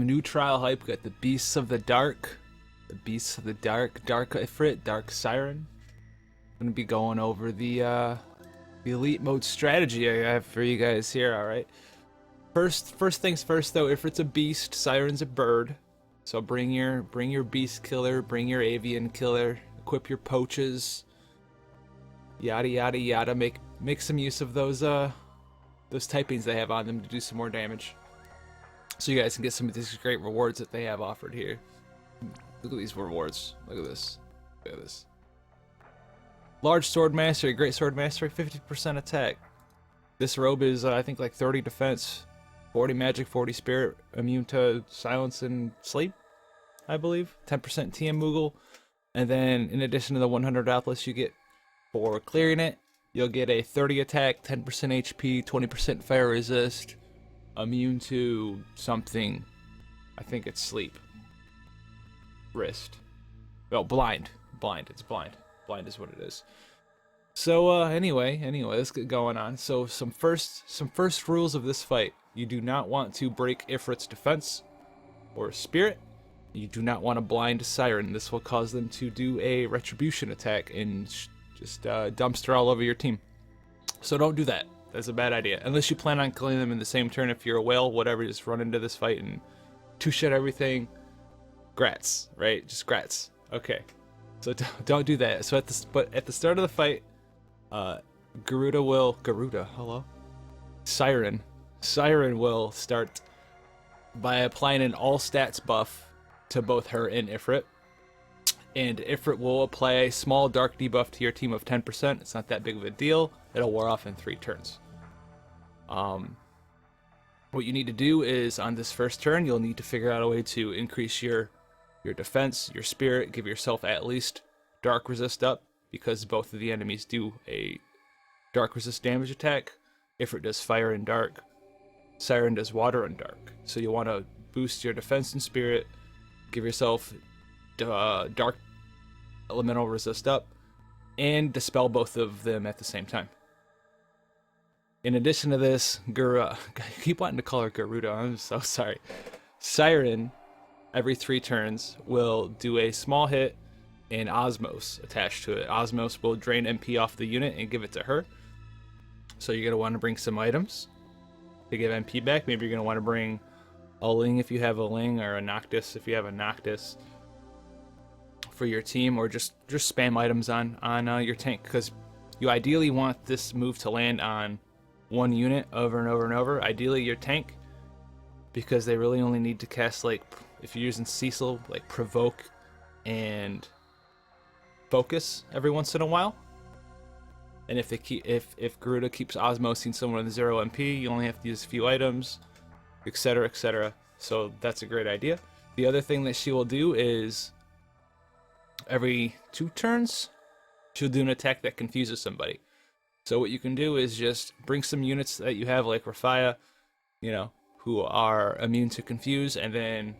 New trial hype, got the Beasts of the Dark. The Beasts of the Dark, Dark Ifrit, Dark Siren. I'm gonna be going over the elite mode strategy I have for you guys here, alright? First things first though, Ifrit's a beast, Siren's a bird. So bring your beast killer, bring your avian killer, equip your poaches, yada yada yada. Make some use of those typings they have on them to do some more damage. So you guys can get some of these great rewards that they have offered here. Look at these rewards. Look at this. Look at this. Large sword mastery, great sword mastery, 50% attack. This robe is I think like 30 defense, 40 magic, 40 spirit, immune to silence and sleep, I believe. 10% TM Moogle. And then in addition to the 100 Atlas you get for clearing it, you'll get a 30 attack, 10% HP, 20% fire resist, immune to something. I think it's sleep. Wrist. Oh, blind. It's blind. Blind is what it is. So anyway, let's get going on. So some first rules of this fight. You do not want to break Ifrit's defense or spirit. You do not want to blind Siren. This will cause them to do a retribution attack and just dumpster all over your team. So don't do that. That's a bad idea. Unless you plan on killing them in the same turn. If you're a whale, whatever, just run into this fight and two-shot everything. Grats, right? Just grats. Okay. So don't do that. So at the start of the fight, Siren will start by applying an all stats buff to both her and Ifrit. And Ifrit will apply a small dark debuff to your team of 10%. It's not that big of a deal. It'll wear off in 3 turns. What you need to do is on this first turn, you'll need to figure out a way to increase your defense, your spirit, give yourself at least dark resist up, because both of the enemies do a dark resist damage attack. Ifrit does fire and dark. Siren does water and dark. So you want to boost your defense and spirit, give yourself dark elemental resist up, and dispel both of them at the same time. In addition to this, I keep wanting to call her Garuda, I'm so sorry. Siren, every 3 turns, will do a small hit and Osmos attached to it. Osmos will drain MP off the unit and give it to her. So you're going to want to bring some items to give MP back. Maybe you're going to want to bring a Ling if you have a Ling, or a Noctis if you have a Noctis for your team, or just spam items on your tank, because you ideally want this move to land on one unit over and over and over. Ideally your tank, because they really only need to cast, like, if you're using Cecil, like provoke and focus every once in a while. And if Garuda keeps osmosing someone with 0 MP, you only have to use a few items, etc, etc. So that's a great idea. The other thing that she will do is every 2 turns, she'll do an attack that confuses somebody. So what you can do is just bring some units that you have, like Rafia, who are immune to confuse, and then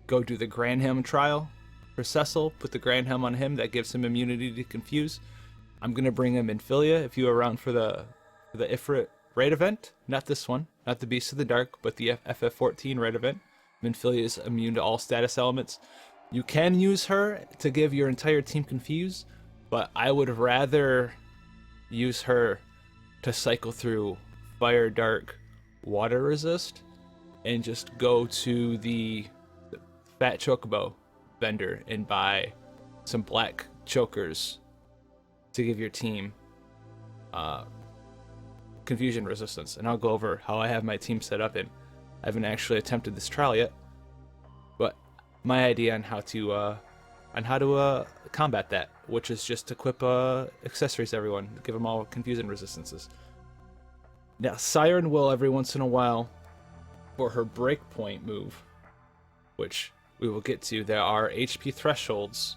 go do the Granhelm trial for Cecil. Put the Granhelm on him, that gives him immunity to confuse. I'm gonna bring him Minfilia if you were around for the Ifrit raid event. Not this one, not the Beast of the Dark, but the FF14 raid event. Minfilia is immune to all status elements. You can use her to give your entire team confuse, but I would rather use her to cycle through fire, dark, water resist, and just go to the Fat Chocobo vendor and buy some black chokers to give your team confusion resistance. And I'll go over how I have my team set up, and I haven't actually attempted this trial yet, but my idea on how to combat that, which is just equip accessories to everyone, give them all confusion resistances. Now Siren will every once in a while, for her breakpoint move, which we will get to, there are HP thresholds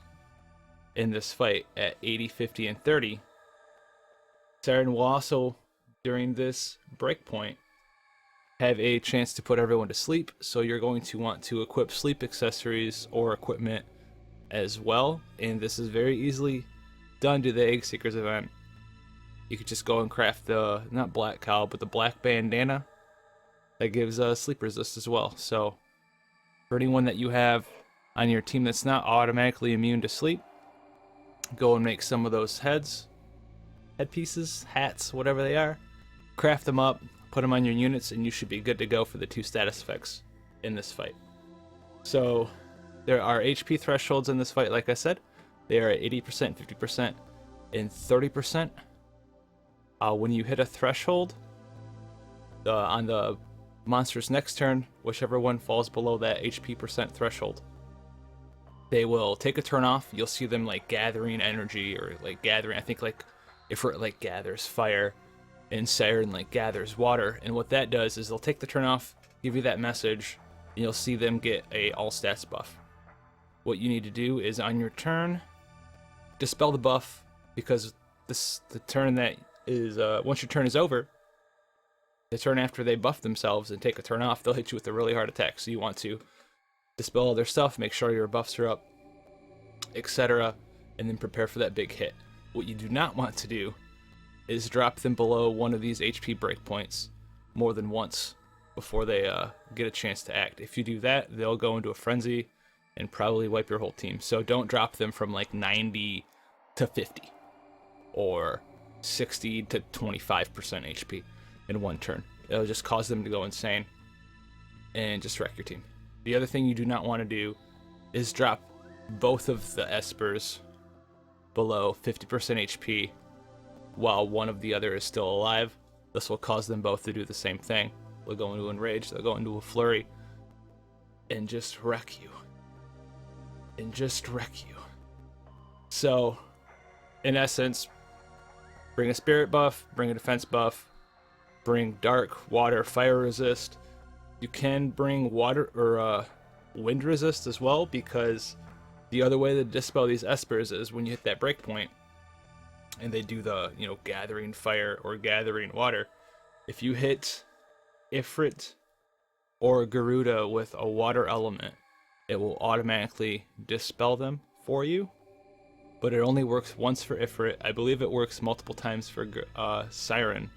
in this fight at 80, 50, and 30. Siren will also, during this breakpoint, have a chance to put everyone to sleep, so you're going to want to equip sleep accessories or equipment as well, and this is very easily done to the Egg Seekers event. You could just go and craft the, not black cowl, but the black bandana that gives sleep resist as well. So For anyone that you have on your team that's not automatically immune to sleep, go and make some of those headpieces, hats, whatever they are. Craft them up, put them on your units, and you should be good to go for the 2 status effects in this fight. So there are HP thresholds in this fight, like I said. They are at 80%, 50%, and 30%. When you hit a threshold, on the monster's next turn, whichever one falls below that HP percent threshold, they will take a turn off. You'll see them like gathering energy, or like gathering, I think like Ifrit like gathers fire and Siren like gathers water. And what that does is they'll take the turn off, give you that message, and you'll see them get a all stats buff. What you need to do is on your turn, dispel the buff, because the turn that is once your turn is over, the turn after they buff themselves and take a turn off, they'll hit you with a really hard attack. So you want to dispel all their stuff, make sure your buffs are up, etc., and then prepare for that big hit. What you do not want to do is drop them below one of these HP breakpoints more than once before they get a chance to act. If you do that, they'll go into a frenzy and probably wipe your whole team. So don't drop them from like 90 to 50 or 60 to 25% HP in one turn. It'll just cause them to go insane and just wreck your team. The other thing you do not want to do is drop both of the Espers below 50% HP while one of the other is still alive. This will cause them both to do the same thing. They'll go into Enrage, they'll go into a Flurry, and just wreck you. So, in essence, bring a Spirit buff, bring a Defense buff, bring Dark, Water, Fire resist. You can bring Water or Wind resist as well, because the other way to dispel these Espers is when you hit that breakpoint and they do the, gathering fire or gathering water. If you hit Ifrit or Garuda with a water element, it will automatically dispel them for you. But it only works once for Ifrit. I believe it works multiple times for Siren.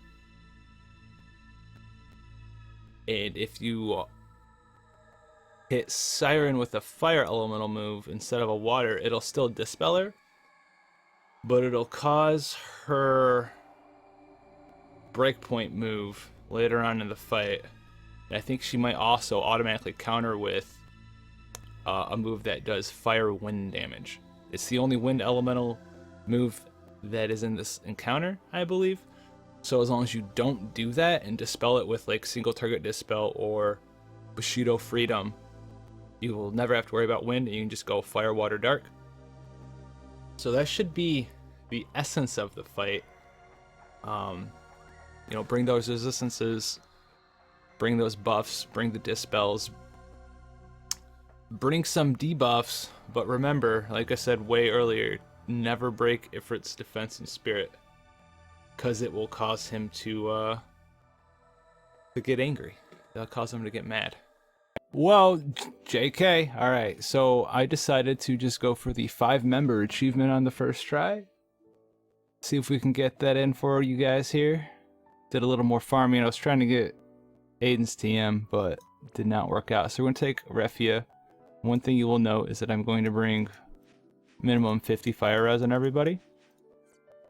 And if you hit Siren with a fire elemental move instead of a water, it'll still dispel her, but it'll cause her breakpoint move later on in the fight. And I think she might also automatically counter with a move that does fire wind damage. It's the only wind elemental move that is in this encounter, I believe. So as long as you don't do that and dispel it with like single target dispel or Bushido Freedom, you will never have to worry about wind, and you can just go fire, water, dark. So that should be the essence of the fight. Bring those resistances, bring those buffs, bring the dispels, bring some debuffs, but remember, like I said way earlier, never break Ifrit's defense and spirit, because it will cause him to get angry. That'll cause him to get mad. Well, JK, alright, so I decided to just go for the 5-member achievement on the first try. See if we can get that in for you guys here. Did a little more farming. I was trying to get Aiden's TM, but did not work out. So we're going to take Refia. One thing you will note is that I'm going to bring minimum 50 fire res on everybody.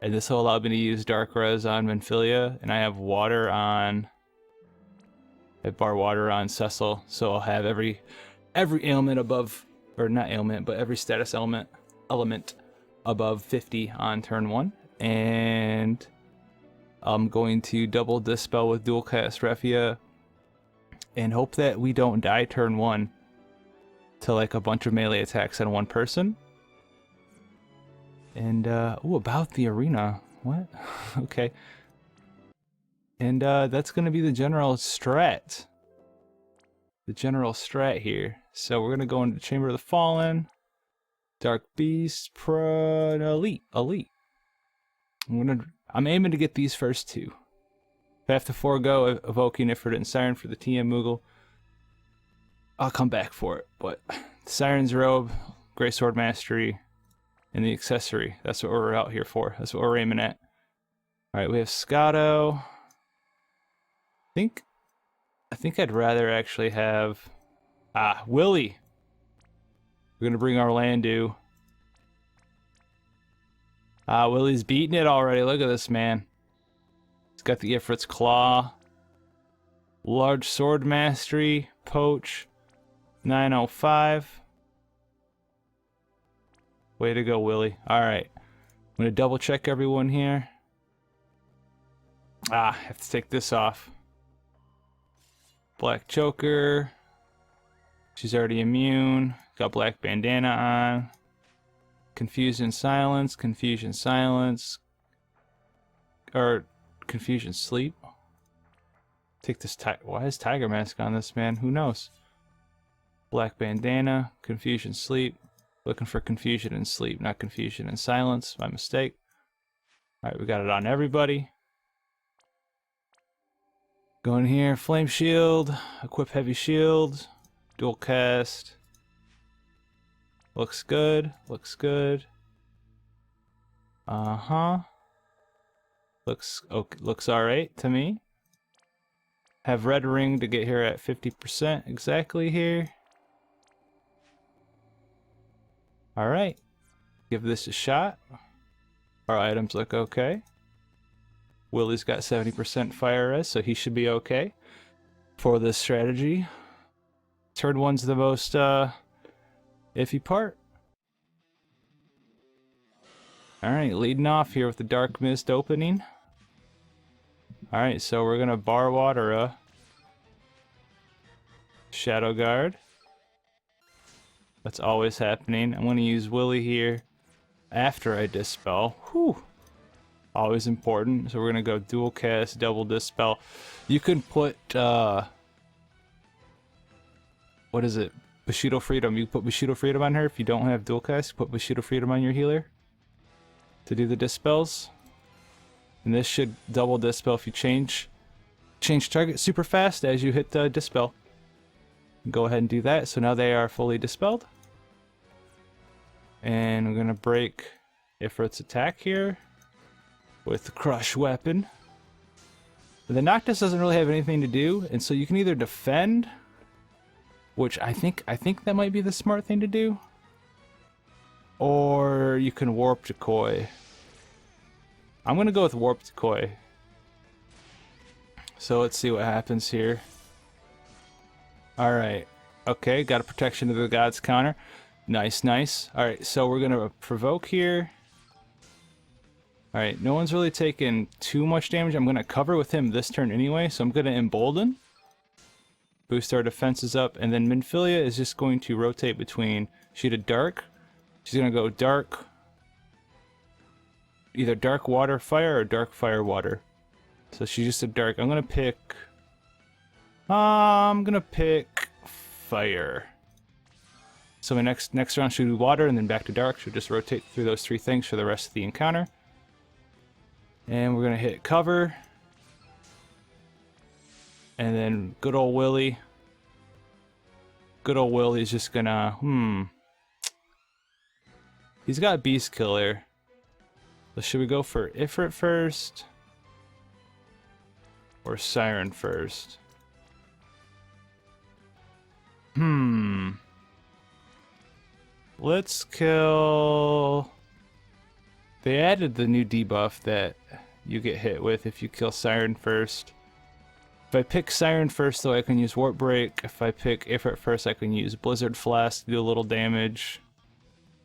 And this will allow me to use dark res on Menphilia, and I have water on... I have bar water on Cecil, so I'll have every ailment above, or not ailment, but every status element above 50 on turn 1. And I'm going to double dispel with dual cast Refia and hope that we don't die turn 1 to like a bunch of melee attacks on one person. And about the arena. What? Okay. And that's going to be the general strat. The general strat here. So we're going to go into Chamber of the Fallen, Dark Beast, Pro, and Elite. I'm aiming to get these first 2. If I have to forego evoking Ifrit and Siren for the TM Moogle, I'll come back for it. But Siren's Robe, Grey Sword Mastery, and the accessory. That's what we're out here for. That's what we're aiming at. Alright, we have Scotto. I think I'd rather actually have Ah, Willie. We're gonna bring our Landu. Ah, Willie's beating it already. Look at this man. He's got the Ifrit's Claw. Large Sword Mastery. Poach. 905. Way to go, Willie. Alright. I'm gonna double check everyone here. Ah, I have to take this off. Black Choker. She's already immune. Got black bandana on. Confusion Silence. Confusion Silence. Or Confusion Sleep. Take this why is Tiger Mask on this man? Who knows? Black bandana. Confusion Sleep. Looking for Confusion and Sleep, not Confusion and Silence. My mistake. Alright, we got it on everybody. Going here, Flame Shield, equip Heavy Shield, dual cast. Looks good, looks good. Looks alright to me. Have Red Ring to get here at 50% exactly here. Alright, give this a shot. Our items look okay. Willie's got 70% fire res, so he should be okay for this strategy. Turn 1's the most iffy part. Alright, leading off here with the Dark Mist opening. Alright, so we're gonna bar water Shadow Guard. That's always happening. I'm gonna use Willie here after I dispel. Whew. Always important. So we're gonna go dual cast, double dispel. You can put what is it? Bushido Freedom. You put Bushido Freedom on her if you don't have dual cast. Put Bushido Freedom on your healer to do the dispels. And this should double dispel if you change target super fast as you hit the dispel. Go ahead and do that. So now they are fully dispelled. And we're gonna break Ifrit's attack here with the Crush weapon. The Noctis doesn't really have anything to do, and so you can either defend, which I think that might be the smart thing to do, or you can Warp Decoy. I'm gonna go with Warp Decoy. So let's see what happens here. Alright. Okay, got a Protection of the Gods counter. Nice, nice. Alright, so we're gonna provoke here. Alright, no one's really taken too much damage. I'm gonna cover with him this turn anyway, so I'm gonna Embolden. Boost our defenses up, and then Minfilia is just going to rotate between Sheet of Dark. She's gonna go Dark. Either Dark Water Fire or Dark Fire Water. So she's just a Dark. I'm gonna pick Fire. So my next round should be Water, and then back to Dark. She'll just rotate through those three things for the rest of the encounter. And we're gonna hit cover. And then good old Willie. Good old Willie's just gonna, He's got Beast Killer. So should we go for Ifrit first? Or Siren first? Let's kill... They added the new debuff that you get hit with if you kill Siren first. If I pick Siren first, though, I can use Warp Break. If I pick Ifrit first, I can use Blizzard Flask to do a little damage.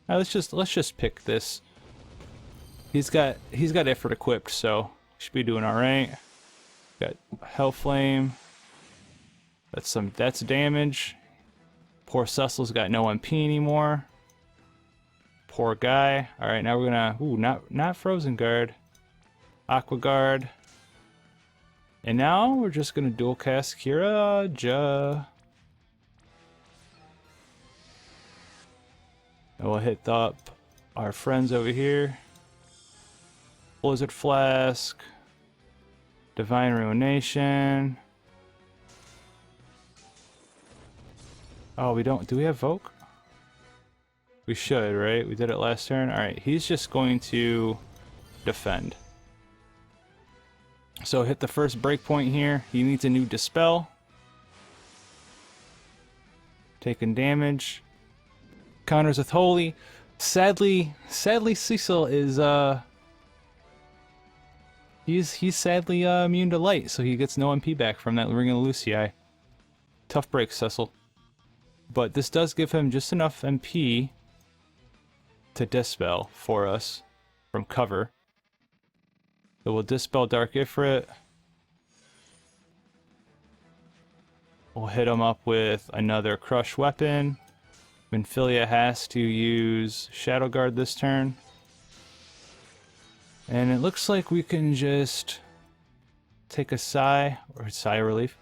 Let's just pick this. He's got Ifrit equipped, so should be doing all right. Got Hellflame. That's damage. Poor Cecil's got no MP anymore. Poor guy. All right, now we're gonna not Frozen Guard, Aqua Guard, and now we're just gonna dual cast Kira. And we'll hit up our friends over here. Blizzard Flask, Divine Ruination. Oh, we don't. Do we have Voke? We should, right? We did it last turn. Alright, he's just going to defend. So hit the first breakpoint here. He needs a new Dispel. taking damage. Counters with Holy. Sadly, Cecil is he's sadly immune to light, so he gets no MP back from that Ring of Lucii. Tough break, Cecil. But this does give him just enough MP to dispel for us from cover. So we'll dispel Dark Ifrit. We'll hit him up with another Crush Weapon. Minfilia has to use Shadow Guard this turn. And it looks like we can just take a Sigh, or Sigh of Relief.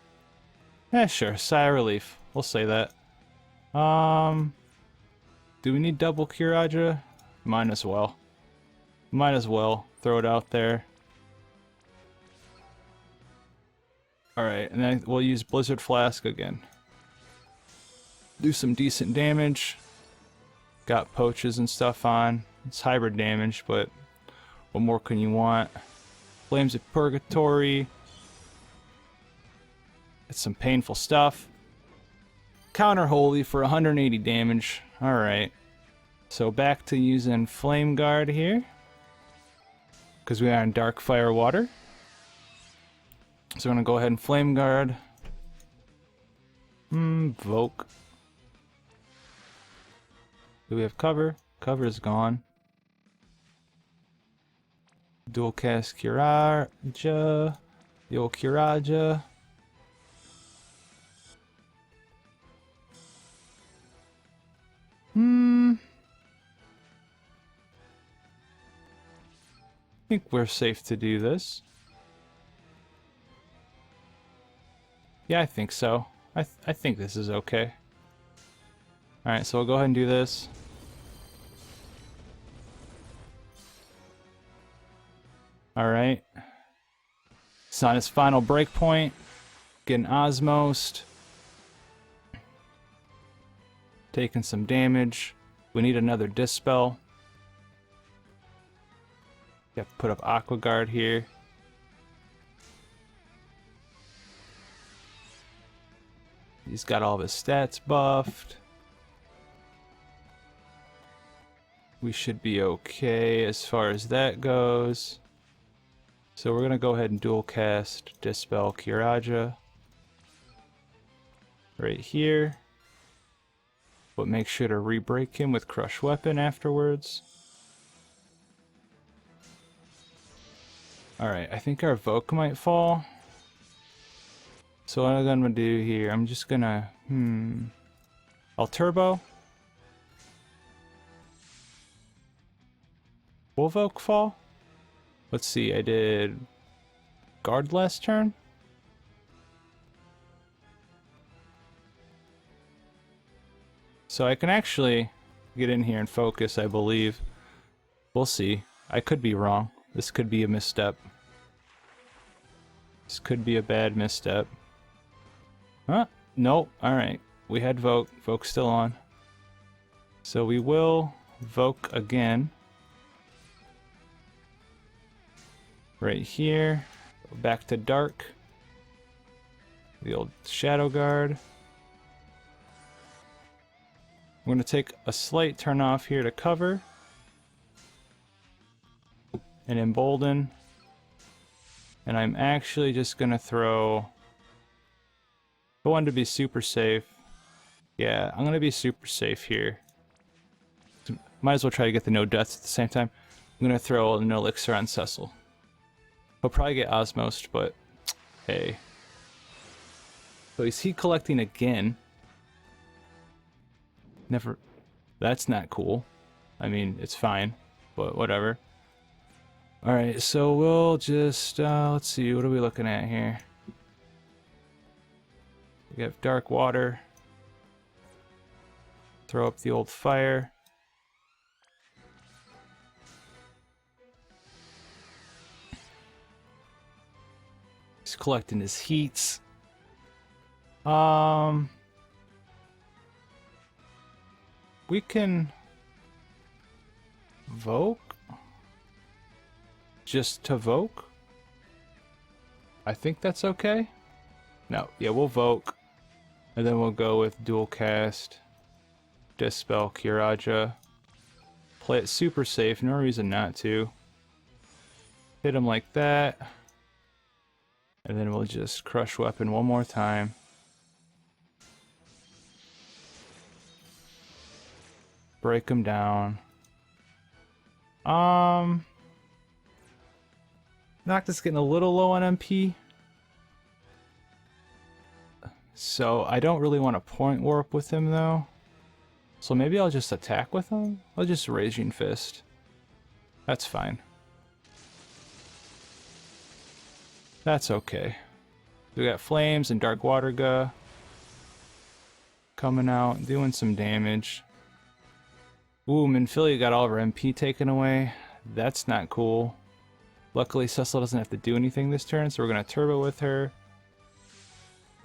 Yeah, sure, Sigh of Relief. We'll say that. Do we need double Kiraja? Might as well. Might as well throw it out there. Alright, and then we'll use Blizzard Flask again. Do some decent damage. Got poaches and stuff on. It's hybrid damage, but what more can you want? Flames of Purgatory. It's some painful stuff. Counter Holy for 180 damage. Alright. So back to using Flame Guard here. Because we are on Dark Fire Water. So we're going to go ahead and Flame Guard. Voke. Do we have cover? Cover is gone. Dual cast Kiraja. The old Kiraja. I think we're safe to do this. Yeah, I think so. I think this is okay. Alright, so we'll go ahead and do this. Alright. It's on his final breakpoint. Getting Osmosed. Taking some damage. We need another Dispel. You have to put up Aqua Guard here. He's got all of his stats buffed. We should be okay as far as that goes. So we're going to go ahead and dual cast Dispel Kiraja. Right here. But make sure to re-break him with Crush Weapon afterwards. Alright, I think our Voke might fall. So what I'm gonna do here, I'm just gonna, I'll Turbo. Will Voke fall? Let's see, I did Guard last turn? So I can actually get in here and focus, I believe. We'll see. I could be wrong. This could be a misstep. This could be a bad misstep. Huh? Nope. Alright. We had Voke. Voke's still on. So we will Voke again. Right here. Go back to Dark. The old Shadow Guard. I'm going to take a slight turn off here to cover. And Embolden. And I'm actually just going to throw... I wanted to be super safe. Yeah, I'm going to be super safe here. Might as well try to get the no deaths at the same time. I'm going to throw an elixir on Cecil. He'll probably get Osmosed, but hey. So he's heat collecting again. Never... That's not cool. I mean, it's fine, but whatever. Alright, so we'll just, let's see, what are we looking at here? We have Dark Water. Throw up the old fire. He's collecting his heats. We can Voke? Just to Voke? I think that's okay. No, yeah, we'll Voke. And then we'll go with dual cast, Dispel Kiraja. Play it super safe, no reason not to. Hit him like that. And then we'll just Crush Weapon one more time. Break him down. Noctis getting a little low on MP. So I don't really want to point warp with him though. So maybe I'll just attack with him? I'll just Raging Fist. That's fine. That's okay. We got Flames and Dark Water Ga coming out, doing some damage. Ooh, Minfilia got all of her MP taken away. That's not cool. Luckily, Cecil doesn't have to do anything this turn, so we're going to Turbo with her.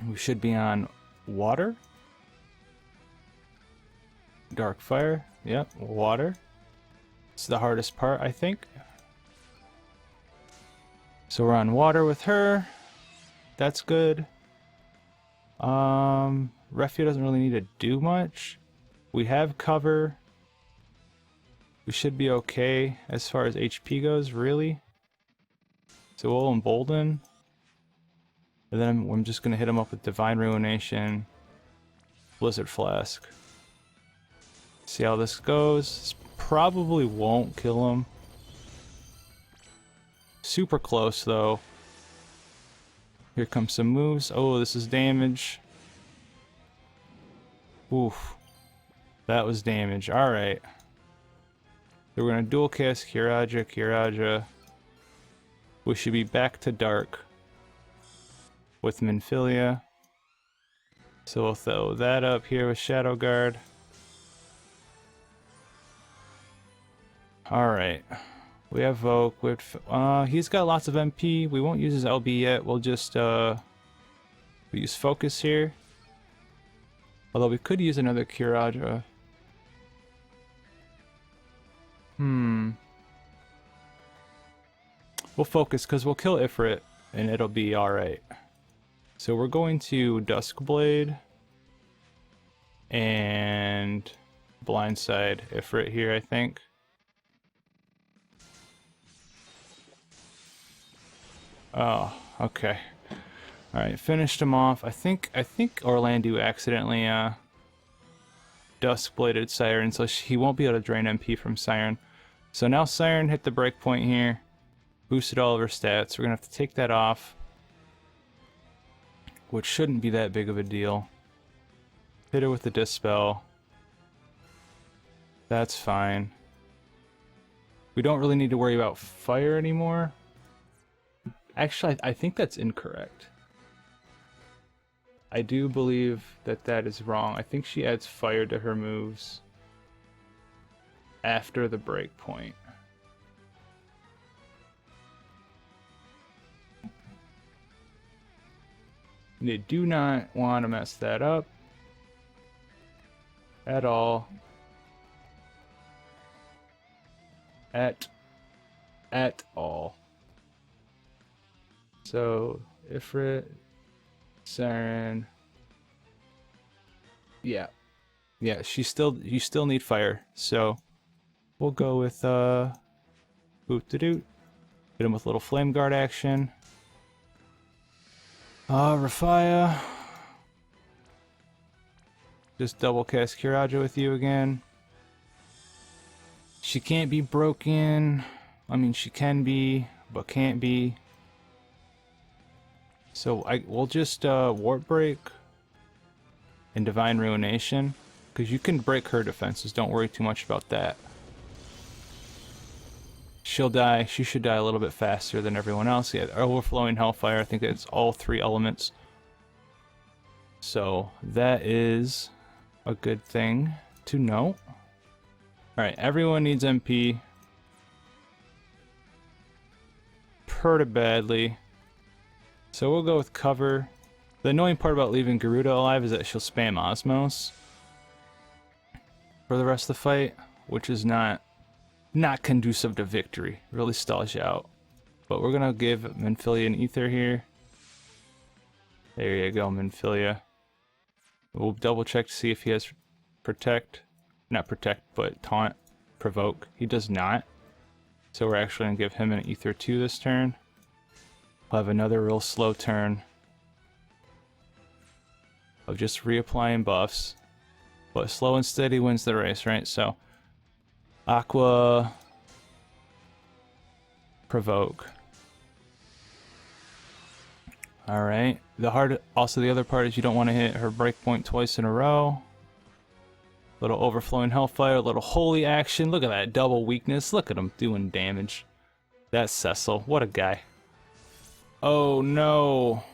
We should be on Water. Dark Fire. Yep, Water. It's the hardest part, I think. So we're on Water with her. That's good. Refugee doesn't really need to do much. We have cover. We should be okay as far as HP goes, really. So we'll Embolden. And then I'm just going to hit him up with Divine Ruination, Blizzard Flask. See how this goes. This probably won't kill him. Super close though. Here comes some moves. Oh, this is damage. Oof. That was damage. Alright. So we're going to dual cast Kiraja. We should be back to dark with Minfilia. So we'll throw that up here with Shadow Guard. Alright. We have Vogue. He's got lots of MP. We won't use his LB yet. We'll just we use Focus here. Although we could use another Kiraja. We'll focus because we'll kill Ifrit and it'll be alright. So we're going to Duskblade and Blindside Ifrit here, I think. Oh, okay. Alright, finished him off. I think Orlando accidentally Duskbladed Siren, so he won't be able to drain MP from Siren. So now Siren hit the breakpoint here. Boosted all of her stats. We're gonna have to take that off, which shouldn't be that big of a deal. Hit her with the Dispel. That's fine. We don't really need to worry about fire anymore. Actually, I think that's incorrect. I do believe that that is wrong. I think she adds fire to her moves after the breakpoint. They do not want to mess that up at all. At all. So Ifrit, Siren. Yeah, you still need fire. So we'll go with boot to doot. Hit him with a little flame guard action. Rafia. Just double cast Kiraja with you again. She can't be broken. I mean, she can be, but can't be. So we'll just Warp Break and Divine Ruination, because you can break her defenses. Don't worry too much about that. She'll die. She should die a little bit faster than everyone else. Yeah, Overflowing Hellfire. I think it's all 3 elements. So that is a good thing to know. Alright, everyone needs MP. Pretty badly. So we'll go with cover. The annoying part about leaving Garuda alive is that she'll spam Osmos for the rest of the fight, which is not conducive to victory. Really stalls you out. But we're gonna give Minfilia an Ether here. There you go, Minfilia. We'll double check to see if he has protect. Not protect, but taunt, provoke. He does not. So we're actually going to give him an Ether 2 this turn. We'll have another real slow turn of just reapplying buffs. But slow and steady wins the race, right? So, Aqua, provoke. Alright. Also the other part is you don't want to hit her breakpoint twice in a row. Little overflowing hellfire, a little holy action. Look at that double weakness. Look at him doing damage. That's Cecil. What a guy. Oh no.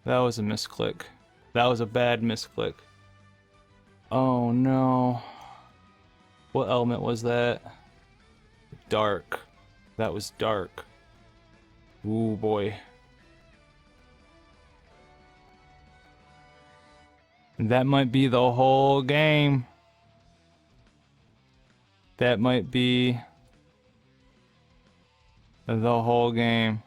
That was a misclick. That was a bad misclick. Oh no. What element was that? Dark. That was dark. Ooh boy. That might be the whole game. That might be the whole game.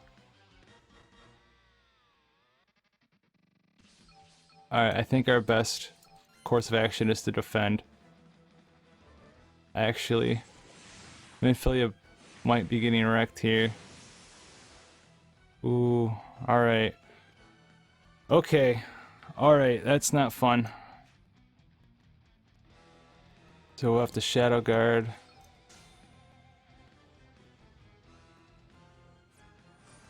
Alright, I think our best course of action is to defend. Actually, Minfilia might be getting wrecked here. Ooh, alright. Okay, alright, that's not fun. So we'll have to Shadow Guard.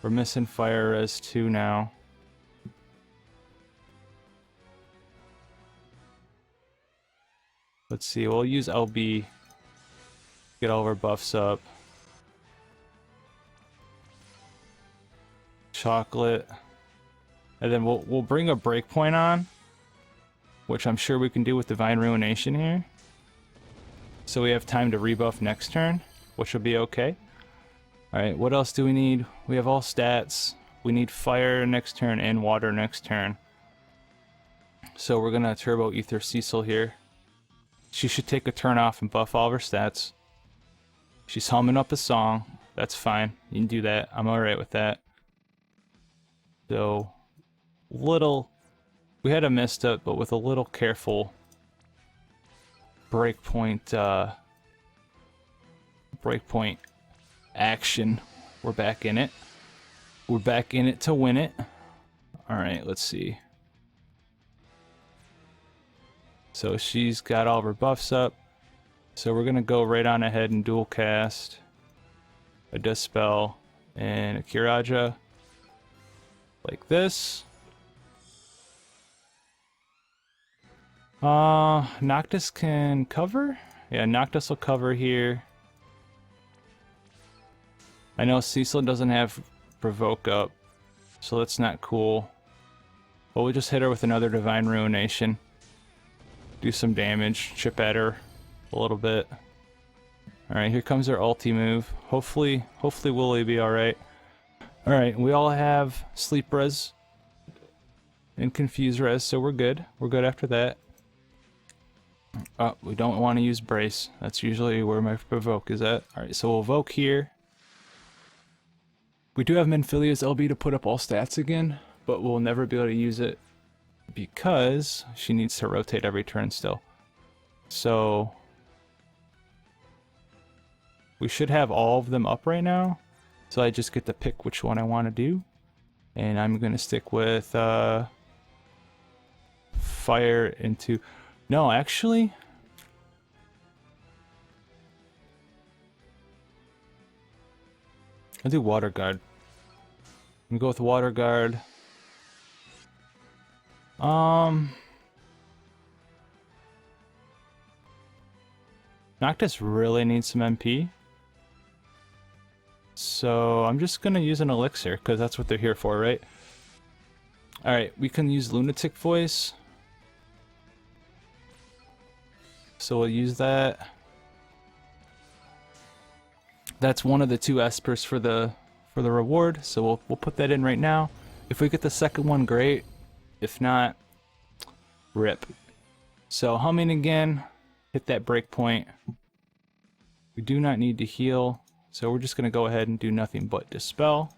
We're missing Fire Res 2 now. Let's see, we'll use LB. Get all of our buffs up. Chocolate. And then we'll bring a breakpoint on, which I'm sure we can do with Divine Ruination here. So we have time to rebuff next turn, which will be okay. Alright, what else do we need? We have all stats. We need fire next turn and water next turn. So we're gonna Turbo Ether Cecil here. She should take a turn off and buff all of her stats. She's humming up a song. That's fine. You can do that. I'm alright with that. So, we had a messed up, but with a little careful breakpoint action, we're back in it. We're back in it to win it. Alright, let's see. So she's got all of her buffs up. So we're gonna go right on ahead and dual cast a Dispel and a Kiraja like this. Noctis can cover? Yeah, Noctis will cover here. I know Cecil doesn't have Provoke up, so that's not cool. But we'll just hit her with another Divine Ruination. Do some damage, chip at her a little bit. Alright, here comes our ulti move. Hopefully Willie be alright. Alright, we all have Sleep Res and Confuse Res, so we're good. We're good after that. Oh, we don't want to use Brace. That's usually where my Provoke is at. Alright, so we'll Evoke here. We do have Minfilia's LB to put up all stats again, but we'll never be able to use it because she needs to rotate every turn still. So we should have all of them up right now. So I just get to pick which one I want to do. And I'm going to stick with fire into... No, actually... I'll do Water Guard. I'm gonna go with Water Guard. Noctis really needs some MP. So I'm just gonna use an elixir, because that's what they're here for, right? Alright, we can use Lunatic Voice. So we'll use that. That's one of the two Espers for the reward, so we'll put that in right now. If we get the second one, great. If not, rip. So humming again, hit that breakpoint. We do not need to heal, so we're just gonna go ahead and do nothing but Dispel.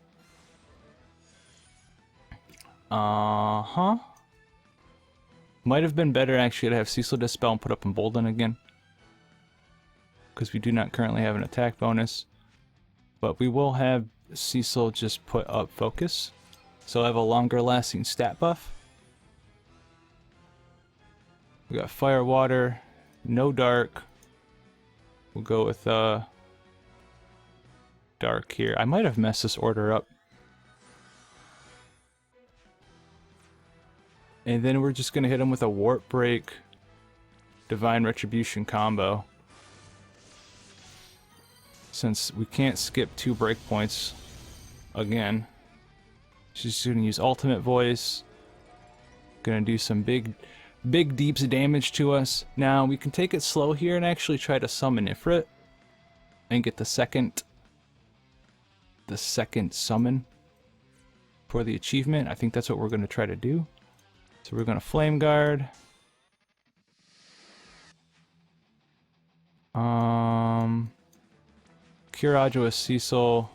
Might have been better actually to have Cecil dispel and put up Embolden again, because we do not currently have an attack bonus. But we will have Cecil just put up Focus, so I have a longer lasting stat buff. We got Fire, Water, no Dark. We'll go with Dark here. I might have messed this order up. And then we're just going to hit him with a Warp Break, Divine Retribution combo. Since we can't skip 2 breakpoints again. She's going to use Ultimate Voice. Going to do some big deeps damage to us. Now we can take it slow here and actually try to summon Ifrit and get the second summon for the achievement. I think that's what we're going to try to do. So we're going to Flame Guard. Curage with Cecil.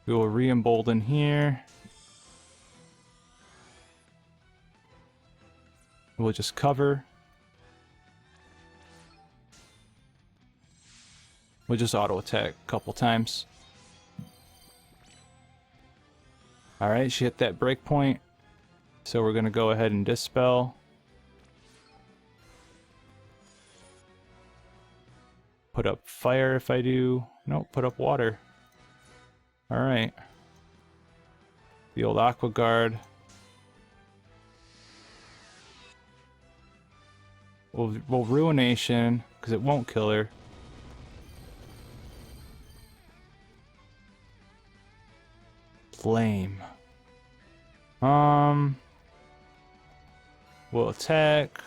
We will re-embolden here. We'll just cover. We'll just auto attack a couple times. Alright, she hit that breakpoint. So we're going to go ahead and dispel. Put up fire if I do. Nope, put up water. Alright. The old Aqua Guard. We'll Ruination, because it won't kill her. Flame. We'll attack.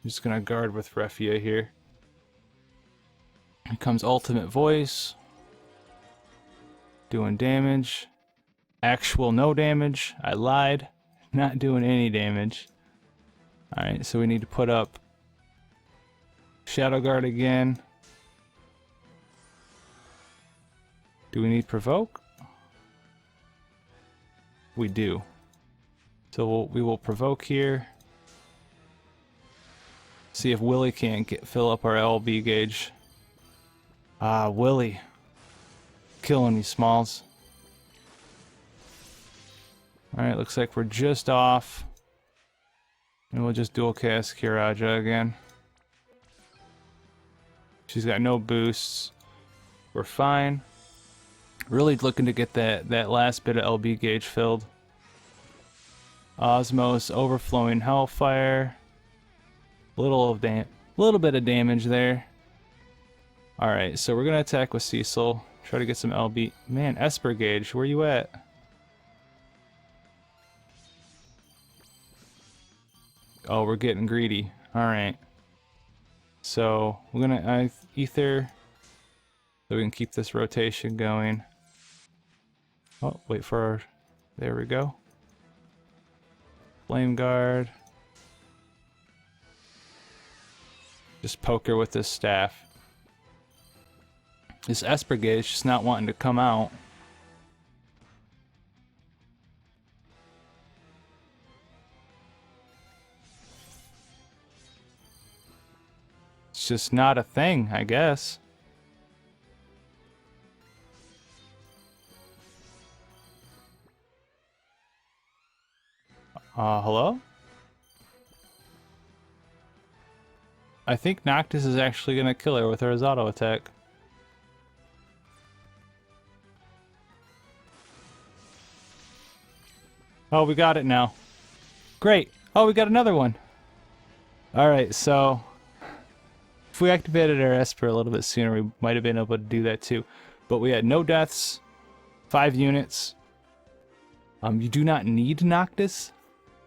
I'm just gonna guard with Refia here. Here comes Ultimate Voice. Doing damage. Actual no damage. I lied. Not doing any damage. Alright, so we need to put up Shadow Guard again. Do we need Provoke? We do. So we will Provoke here. See if Willie can't fill up our LB gauge. Ah, Willie. Killing me, Smalls. Alright, looks like we're just off. And we'll just dual cast Kiraja again. She's got no boosts. We're fine. Really looking to get that last bit of LB gauge filled. Osmos, Overflowing Hellfire. Little bit of damage there. Alright, so we're gonna attack with Cecil. Try to get some LB. Man, Esper gauge, where you at? Oh, we're getting greedy. Alright. So, we're gonna Ether. So we can keep this rotation going. Oh, wait for our... There we go. Flame Guard. Just poke her with this staff. This Esper gauge just not wanting to come out. It's just not a thing, I guess. Hello? I think Noctis is actually gonna kill her with her auto attack. Oh, we got it now. Great. Oh, we got another one. Alright, so... If we activated our Esper a little bit sooner, we might have been able to do that too. But we had no deaths, 5 units. You do not need Noctis.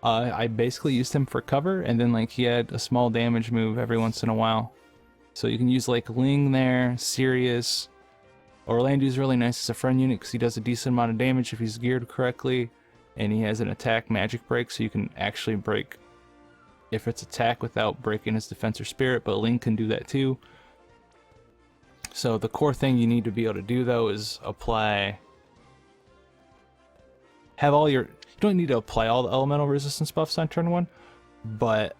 I basically used him for cover, and then like he had a small damage move every once in a while. So you can use like Ling there, Sirius. Orlando's really nice as a friend unit because he does a decent amount of damage if he's geared correctly. And he has an attack magic break, so you can actually break if it's attack without breaking his defense or spirit, but Ling can do that too. So the core thing you need to be able to do though is apply... You don't need to apply all the elemental resistance buffs on turn 1, but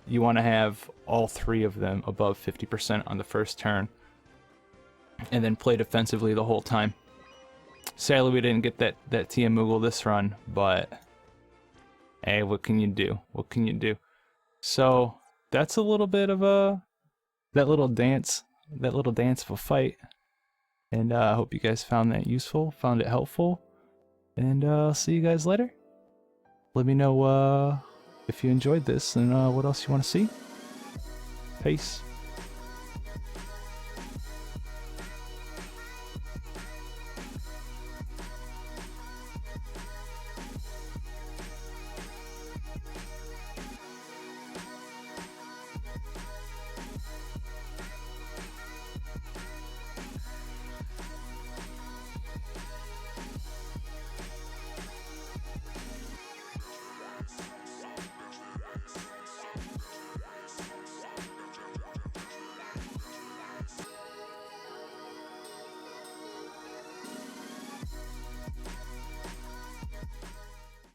you want to have all 3 of them above 50% on the first turn, and then play defensively the whole time. Sadly, we didn't get that Tia Moogle this run, but hey, what can you do? What can you do? So that's a little bit of that little dance of a fight, and I hope you guys found that useful, found it helpful, and I'll see you guys later. Let me know if you enjoyed this and what else you want to see. Peace.